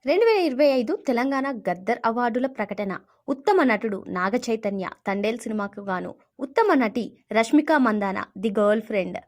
2025 తెలంగాణ గద్దర్ అవార్డుల ప్రకటన. ఉత్తమ నటుడు నాగ చైతన్య తండేల్ సినిమాకు గాను, ఉత్తమ నటి Rashmika Mandanna the girlfriend,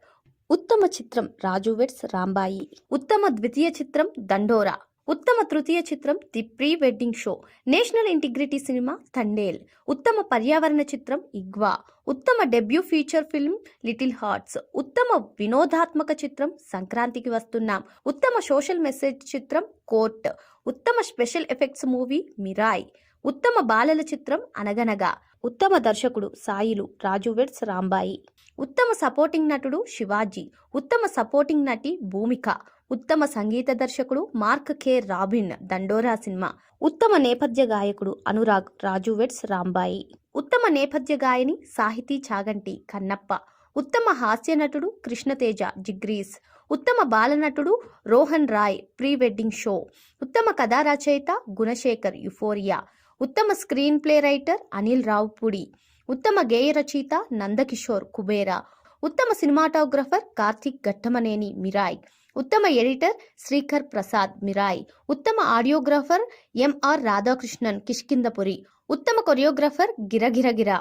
ఉత్తమ చిత్రం రాజు వెడ్స్ రాంబాయి, ఉత్తమ ద్వితీయ చిత్రం దండోరా, ఉత్తమ తృతీయ చిత్రం the pre Wedding show, national integrity cinema Thandel, ఉత్తమ పర్యావరణ చిత్రం ఇగ్వా, ఉత్తమ debut feature film little hearts, ఉత్తమ వినోదాత్మక చిత్రం సంక్రాంతికి వస్తున్నాం, ఉత్తమ సోషల్ మెసేజ్ చిత్రం కోర్ట్, ఉత్తమ స్పెషల్ ఎఫెక్ట్స్ మూవీ మిరాయ్, ఉత్తమ బాలల చిత్రం అనగనగా, ఉత్తమ దర్శకుడు సాయిలు రాజు వెడ్స్ రాంబాయి, ఉత్తమ సపోర్టింగ్ నటుడు శివాజీ, ఉత్తమ సపోర్టింగ్ నటి భూమిక, ఉత్తమ సంగీత దర్శకుడు మార్క్ కే రాబిన్ దండోరా సినిమా, ఉత్తమ నేపథ్య గాయకుడు అనురాగ్ రాజు వెడ్స్ రాంబాయి, ఉత్తమ నేపథ్య గాయని సాహితీ చాగంటి కన్నప్ప, ఉత్తమ హాస్య నటుడు కృష్ణతేజ జిగ్రీస్, ఉత్తమ బాలనటుడు Rohan Roy Pre Wedding Show, ఉత్తమ కథా రచయిత గుణశేఖర్ యుఫోరియా, ఉత్తమ screen play writer Anil Ravupudi, ఉత్తమ గేయ రచయిత నందకిషోర్ కుబేరా, ఉత్తమ సినిమాటోగ్రఫర్ కార్తిక్ ఘట్టమనేని మిరాయ్, ఉత్తమ ఎడిటర్ శ్రీకర్ ప్రసాద్ మిరాయ్, ఉత్తమ ఆడియోగ్రాఫర్ ఎంఆర్ రాధాకృష్ణన్ కిష్కిందపురి, ఉత్తమ కొరియోగ్రాఫర్ గిరగిరగిర,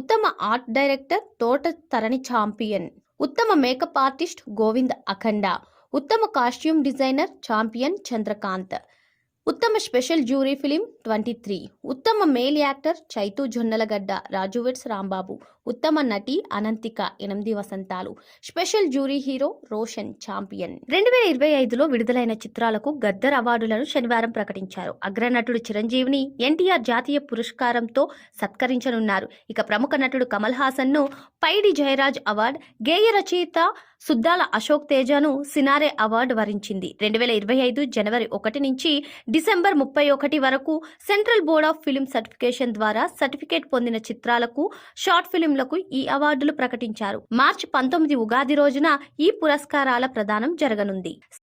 ఉత్తమ art director Thota Tharani Champion, ఉత్తమ మేకప్ ఆర్టిస్ట్ గోవింద్ అఖండ, ఉత్తమ కాస్ట్యూమ్ డిజైనర్ ఛాంపియన్ చంద్రకాంత్, ఉత్తమ స్పెషల్ జ్యూరీ ఫిలిం 23, ఉత్తమ male actor Chaitu Jonnalagadda Raju weds Rambabu, ఉత్తమ నటి Ananthika 8 Vasantalu, special jury hero Roshan Champion. 2025లో విడుదలైన చిత్రాలకు గద్దర్ అవార్డులను శనివారం ప్రకటించారు. అగ్రనటుడు చిరంజీవిని ఎన్టీఆర్ జాతీయ పురస్కారంతో సత్కరించనున్నారు. ఇక ప్రముఖ నటుడు కమల్ హాసన్ ను పైడి జయరాజ్ అవార్డు, గేయ రచయిత సుద్దాల అశోక్ తేజను సినారే అవార్డు వరించింది. 2025 జనవరి 1 నుంచి డిసెంబర్ 31 వరకు central board of film certification ద్వారా సర్టిఫికేట్ పొందిన చిత్రాలకు, షార్ట్ ఫిల్మ్లకు ఈ అవార్డులు ప్రకటించారు. మార్చి 19 ఉగాది రోజున ఈ పురస్కారాల ప్రదానం జరగనుంది.